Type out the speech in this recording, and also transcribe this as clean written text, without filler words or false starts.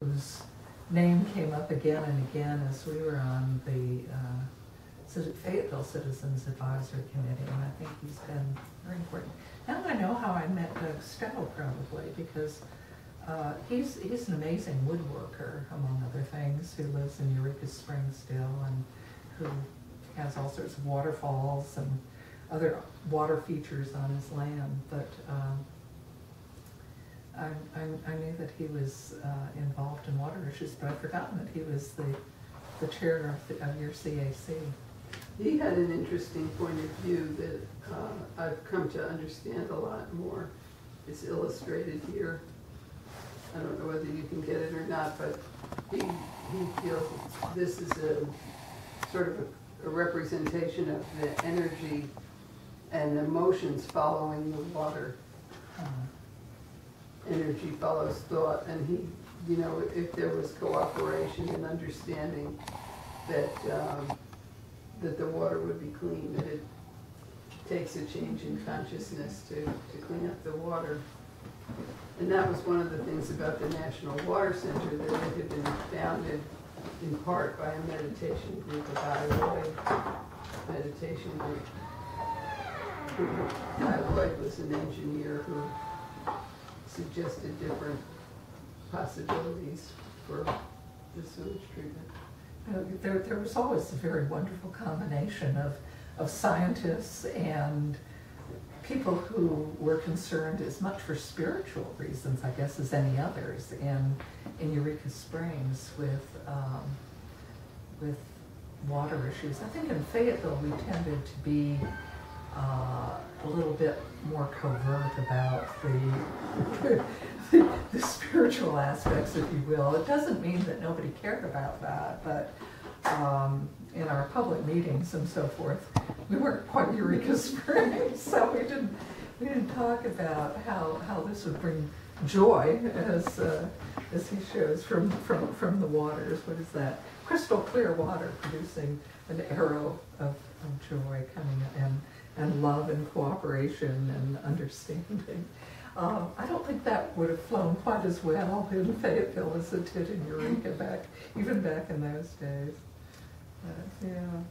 whose name came up again and again as we were on the Fayetteville Citizens Advisory Committee, and I think he's been very important. Now I know how I met Doug Stowe, probably, because he's an amazing woodworker, among other things, who lives in Eureka Springs still, and who has all sorts of waterfalls and other water features on his land. But I knew that he was involved in water issues, but I'd forgotten that he was the chair of your CAC. He had an interesting point of view that I've come to understand a lot more. It's illustrated here. I don't know whether you can get it or not, but he feels this is a sort of a representation of the energy and emotions following the water. Energy follows thought, and he, you know, if there was cooperation and understanding that that the water would be clean, that it takes a change in consciousness to clean up the water. And that was one of the things about the National Water Center, that it had been founded in part by a meditation group, a Baha'i meditation group. Lloyd was an engineer who suggested different possibilities for the sewage treatment. There was always a very wonderful combination of scientists and people who were concerned as much for spiritual reasons, I guess, as any others in Eureka Springs with water issues. I think in Fayetteville we tended to be a little bit more covert about the spiritual aspects, if you will. It doesn't mean that nobody cared about that, but in our public meetings and so forth, we weren't quite Eureka Springs, so we didn't talk about how this would bring joy, as he shows from the waters. What is that? Crystal clear water producing an arrow of joy coming in, and love and cooperation and understanding. I don't think that would have flown quite as well in Fayetteville as it did in Eureka even back in those days. Yeah.